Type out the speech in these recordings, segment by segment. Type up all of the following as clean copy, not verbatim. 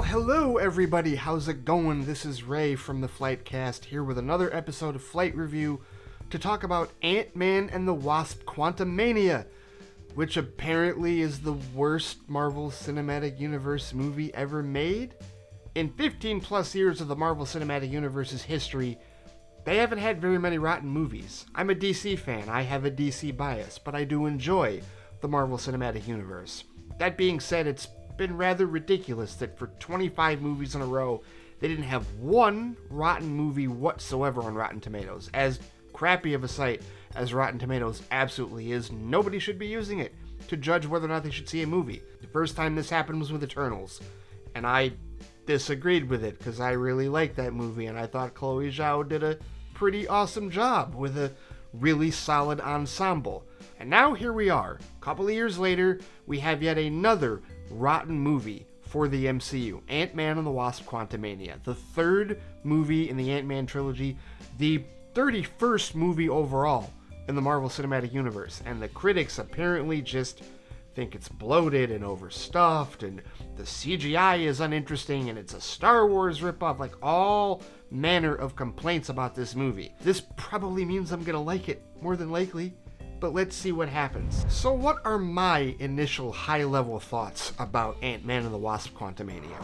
Hello everybody, how's it going? This is Ray from the FLITE cast here with another episode of FLITE Review to talk about Ant-Man and the Wasp Quantumania, which apparently is the worst Marvel Cinematic Universe movie ever made. In 15 plus years of the Marvel Cinematic Universe's history, they haven't had very many rotten movies. I'm a DC fan, I have a DC bias, but I do enjoy the Marvel Cinematic Universe. That being said, it's been rather ridiculous that for 25 movies in a row, they didn't have one rotten movie whatsoever on Rotten Tomatoes. As crappy of a site as Rotten Tomatoes absolutely is, nobody should be using it to judge whether or not they should see a movie. The first time this happened was with Eternals, and I disagreed with it because I really liked that movie and I thought Chloe Zhao did a pretty awesome job with a really solid ensemble. And now here we are, a couple of years later, we have yet another rotten movie for the MCU, Ant-Man and the Wasp Quantumania, the third movie in the Ant-Man trilogy, the 31st movie overall in the Marvel Cinematic Universe, and the critics apparently just think it's bloated and overstuffed, and the CGI is uninteresting, and it's a Star Wars ripoff, like all manner of complaints about this movie. This probably means I'm gonna like it, more than likely. But let's see what happens. So what are my initial high-level thoughts about Ant-Man and the Wasp Quantumania?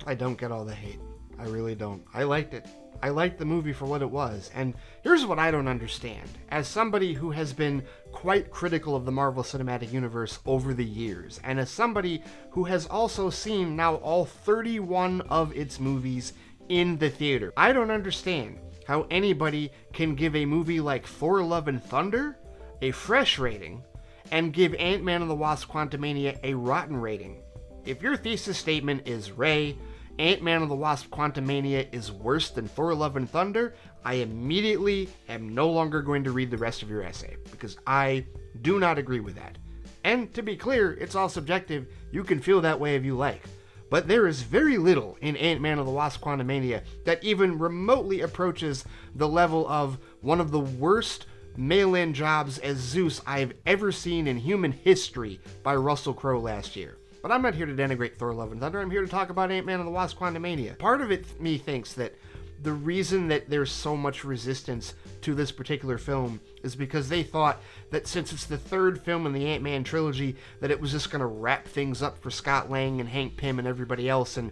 I don't get all the hate. I really don't. I liked it. I liked the movie for what it was. And here's what I don't understand. As somebody who has been quite critical of the Marvel Cinematic Universe over the years, and as somebody who has also seen now all 31 of its movies in the theater, I don't understand how anybody can give a movie like Thor: Love and Thunder a fresh rating and give Ant-Man and the Wasp Quantumania a rotten rating. If your thesis statement is, Ray, Ant-Man and the Wasp Quantumania is worse than Thor: Love and Thunder, I immediately am no longer going to read the rest of your essay, because I do not agree with that. And to be clear, it's all subjective. You can feel that way if you like. But there is very little in Ant-Man and the Wasp Quantumania that even remotely approaches the level of one of the worst mail-in jobs as Zeus I've ever seen in human history by Russell Crowe last year. But I'm not here to denigrate Thor: Love and Thunder. I'm here to talk about Ant-Man and the Wasp Quantumania. Part of it, me thinks that the reason that there's so much resistance to this particular film is because they thought that since it's the third film in the Ant-Man trilogy, that it was just going to wrap things up for Scott Lang and Hank Pym and everybody else, and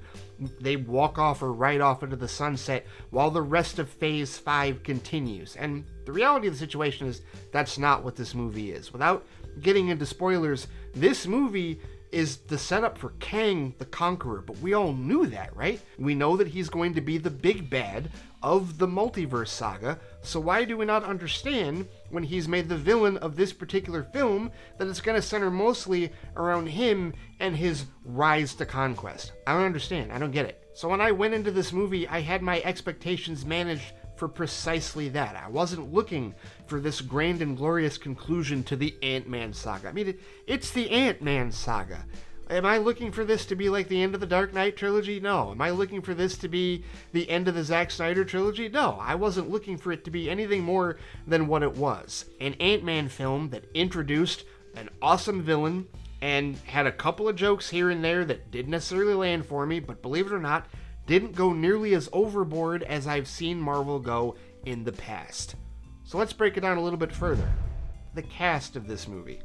they walk off or ride off into the sunset while the rest of Phase 5 continues. And the reality of the situation is that's not what this movie is. Without getting into spoilers, this movie is the setup for Kang the Conqueror, but we all knew that, right? We know that he's going to be the big bad of the multiverse saga, so why do we not understand when he's made the villain of this particular film that it's going to center mostly around him and his rise to conquest? I don't understand. I don't get it. So when I went into this movie, I had my expectations managed for precisely that. I wasn't looking for this grand and glorious conclusion to the Ant-Man saga. I mean, it's the Ant-Man saga. Am I looking for this to be like the end of the Dark Knight trilogy? No. Am I looking for this to be the end of the Zack Snyder trilogy? No. I wasn't looking for it to be anything more than what it was. An Ant-Man film that introduced an awesome villain and had a couple of jokes here and there that didn't necessarily land for me, but believe it or not, didn't go nearly as overboard as I've seen Marvel go in the past. So let's break it down a little bit further. The cast of this movie.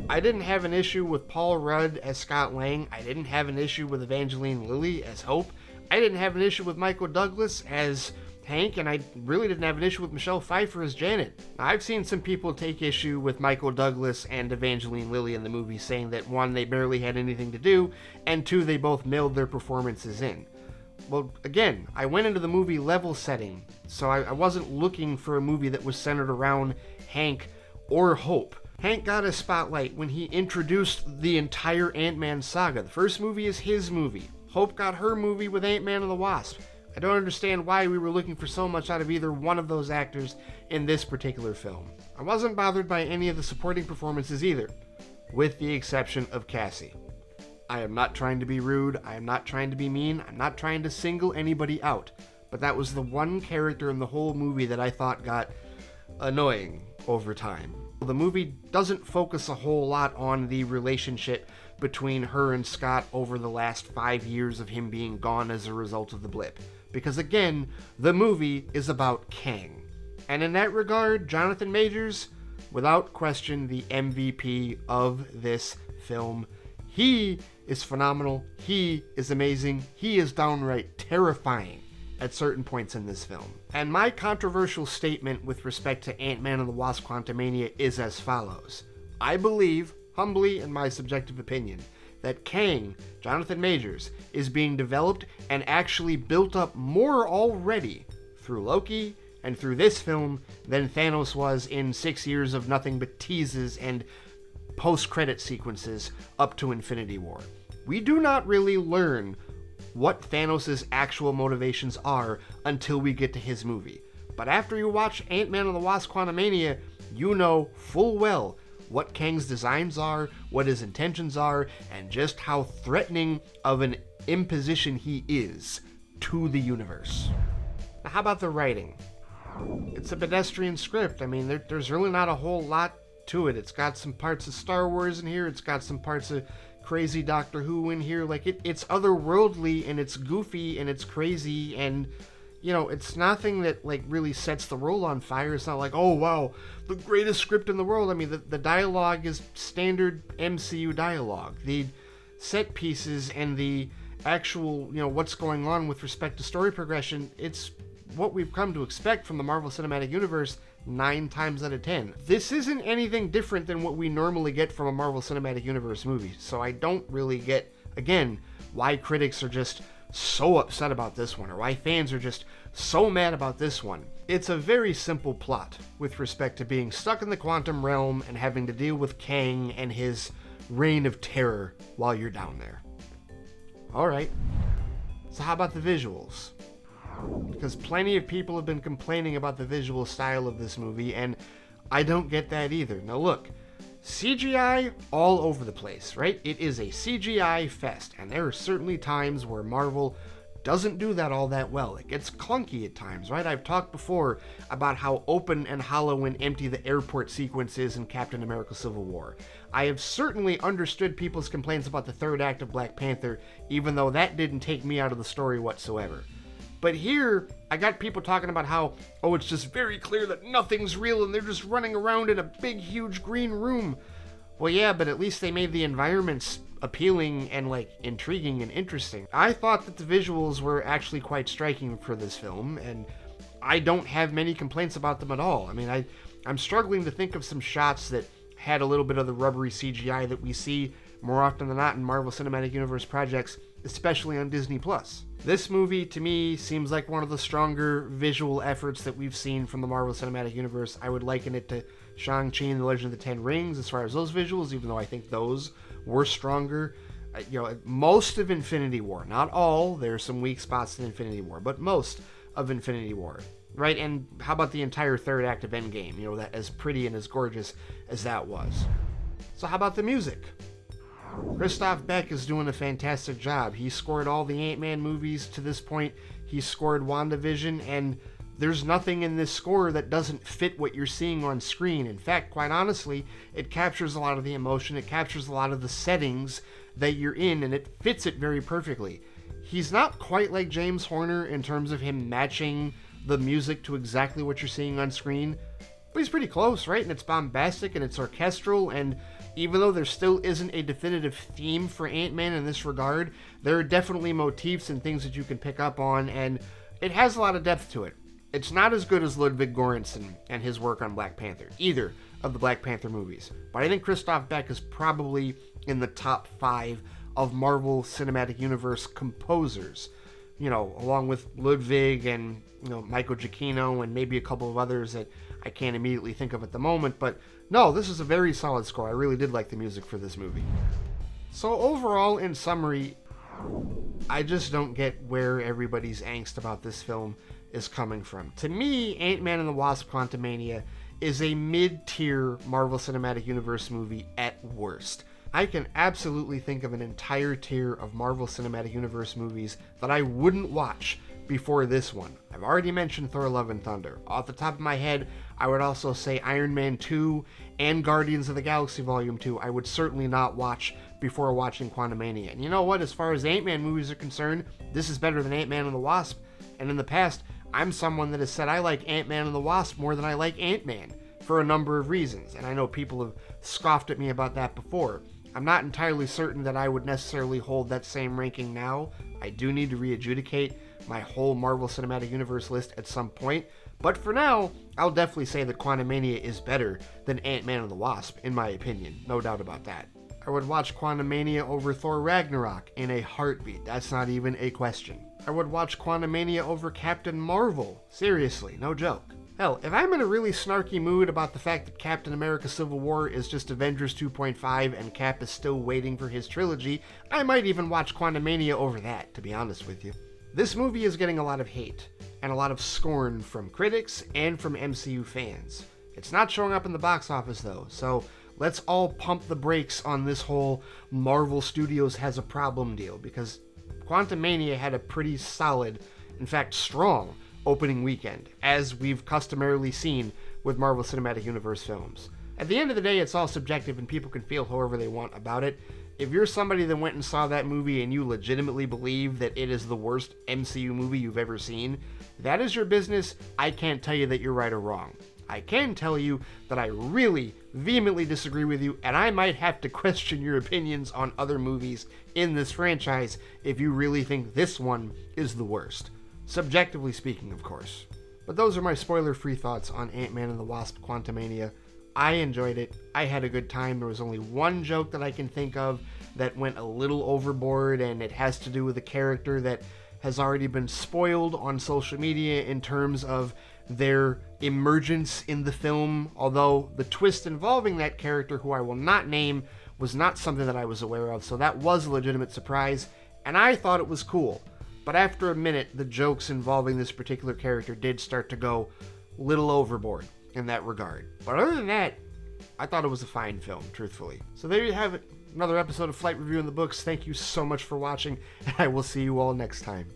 I didn't have an issue with Paul Rudd as Scott Lang. I didn't have an issue with Evangeline Lilly as Hope. I didn't have an issue with Michael Douglas as Hank, and I really didn't have an issue with Michelle Pfeiffer as Janet. I've seen some people take issue with Michael Douglas and Evangeline Lilly in the movie, saying that one, they barely had anything to do, and two, they both mailed their performances in. Well, again, I went into the movie level setting, so I wasn't looking for a movie that was centered around Hank or Hope. Hank got a spotlight when he introduced the entire Ant-Man saga. The first movie is his movie. Hope got her movie with Ant-Man and the Wasp. I don't understand why we were looking for so much out of either one of those actors in this particular film. I wasn't bothered by any of the supporting performances either, with the exception of Cassie. I am not trying to be rude, I am not trying to be mean, I'm not trying to single anybody out, but that was the one character in the whole movie that I thought got annoying over time. The movie doesn't focus a whole lot on the relationship between her and Scott over the last 5 years of him being gone as a result of the blip. Because again, the movie is about Kang. And in that regard, Jonathan Majors, without question, the MVP of this film. He is phenomenal. He is amazing. He is downright terrifying at certain points in this film. And my controversial statement with respect to Ant-Man and the Wasp: Quantumania is as follows. I believe, humbly in my subjective opinion, that Kang, Jonathan Majors, is being developed and actually built up more already through Loki and through this film than Thanos was in 6 years of nothing but teases and post-credit sequences up to Infinity War. We do not really learn what Thanos' actual motivations are until we get to his movie. But after you watch Ant-Man and the Wasp: Quantumania, you know full well what Kang's designs are, what his intentions are, and just how threatening of an imposition he is to the universe. Now, how about the writing? It's a pedestrian script. I mean, there's really not a whole lot to it. It's got some parts of Star Wars in here. It's got some parts of crazy Doctor Who in here. Like, it's otherworldly, and it's goofy, and it's crazy, and, you know, it's nothing that, like, really sets the world on fire. It's not like, oh, wow, the greatest script in the world. I mean, the dialogue is standard MCU dialogue. The set pieces and the actual, you know, what's going on with respect to story progression, it's what we've come to expect from the Marvel Cinematic Universe 9 times out of 10. This isn't anything different than what we normally get from a Marvel Cinematic Universe movie, so I don't really get, again, why critics are just so upset about this one, or why fans are just so mad about this one. It's a very simple plot with respect to being stuck in the quantum realm and having to deal with Kang and his reign of terror while you're down there. Alright, so how about the visuals? Because plenty of people have been complaining about the visual style of this movie, and I don't get that either. Now look, CGI all over the place, right? It is a CGI fest, and there are certainly times where Marvel doesn't do that all that well. It gets clunky at times, right? I've talked before about how open and hollow and empty the airport sequence is in Captain America: Civil War. I have certainly understood people's complaints about the third act of Black Panther, even though that didn't take me out of the story whatsoever. But here, I got people talking about how, oh, it's just very clear that nothing's real and they're just running around in a big, huge green room. Well, yeah, but at least they made the environments appealing and, like, intriguing and interesting. I thought that the visuals were actually quite striking for this film, and I don't have many complaints about them at all. I mean, I'm struggling to think of some shots that had a little bit of the rubbery CGI that we see more often than not in Marvel Cinematic Universe projects, especially on Disney+. This movie, to me, seems like one of the stronger visual efforts that we've seen from the Marvel Cinematic Universe. I would liken it to Shang-Chi and the Legend of the Ten Rings as far as those visuals, even though I think those were stronger. Most of Infinity War, not all, there are some weak spots in Infinity War, but most of Infinity War, right? And how about the entire third act of Endgame, that as pretty and as gorgeous as that was. So how about the music? Christoph Beck is doing a fantastic job. He scored all the Ant-Man movies to this point. He scored WandaVision, and there's nothing in this score that doesn't fit what you're seeing on screen. In fact, quite honestly, it captures a lot of the emotion, it captures a lot of the settings that you're in, and it fits it very perfectly. He's not quite like James Horner in terms of him matching the music to exactly what you're seeing on screen, but he's pretty close, right? And it's bombastic and it's orchestral, and even though there still isn't a definitive theme for Ant-Man in this regard, there are definitely motifs and things that you can pick up on, and it has a lot of depth to it. It's not as good as Ludwig Göransson and his work on Black Panther, either of the Black Panther movies, but I think Christoph Beck is probably in the top 5 of Marvel Cinematic Universe composers, along with Ludwig and Michael Giacchino and maybe a couple of others that I can't immediately think of at the moment, but no, this is a very solid score. I really did like the music for this movie. So overall, in summary, I just don't get where everybody's angst about this film is coming from. To me, Ant-Man and the Wasp: Quantumania is a mid-tier Marvel Cinematic Universe movie at worst. I can absolutely think of an entire tier of Marvel Cinematic Universe movies that I wouldn't watch before this one. I've already mentioned Thor Love and Thunder. Off the top of my head, I would also say Iron Man 2 and Guardians of the Galaxy Volume 2 I would certainly not watch before watching Quantumania. And you know what? As far as Ant-Man movies are concerned, this is better than Ant-Man and the Wasp. And in the past, I'm someone that has said I like Ant-Man and the Wasp more than I like Ant-Man for a number of reasons. And I know people have scoffed at me about that before. I'm not entirely certain that I would necessarily hold that same ranking now. I do need to re-adjudicate my whole Marvel Cinematic Universe list at some point. But for now, I'll definitely say that Quantumania is better than Ant-Man and the Wasp, in my opinion. No doubt about that. I would watch Quantumania over Thor Ragnarok in a heartbeat. That's not even a question. I would watch Quantumania over Captain Marvel. Seriously, no joke. Hell, if I'm in a really snarky mood about the fact that Captain America Civil War is just Avengers 2.5 and Cap is still waiting for his trilogy, I might even watch Quantumania over that, to be honest with you. This movie is getting a lot of hate, and a lot of scorn from critics and from MCU fans. It's not showing up in the box office though, so let's all pump the brakes on this whole Marvel Studios has a problem deal, because Quantumania had a pretty solid, in fact strong, opening weekend, as we've customarily seen with Marvel Cinematic Universe films. At the end of the day, it's all subjective and people can feel however they want about it. If you're somebody that went and saw that movie and you legitimately believe that it is the worst MCU movie you've ever seen, that is your business. I can't tell you that you're right or wrong. I can tell you that I really vehemently disagree with you, and I might have to question your opinions on other movies in this franchise if you really think this one is the worst. Subjectively speaking, of course. But those are my spoiler-free thoughts on Ant-Man and the Wasp: Quantumania. I enjoyed it. I had a good time. There was only one joke that I can think of that went a little overboard, and it has to do with a character that has already been spoiled on social media in terms of their emergence in the film, although the twist involving that character, who I will not name, was not something that I was aware of, so that was a legitimate surprise, and I thought it was cool. But after a minute, the jokes involving this particular character did start to go a little overboard in that regard. But other than that, I thought it was a fine film, truthfully. So there you have it. Another episode of Flight Review in the books. Thank you so much for watching, and I will see you all next time.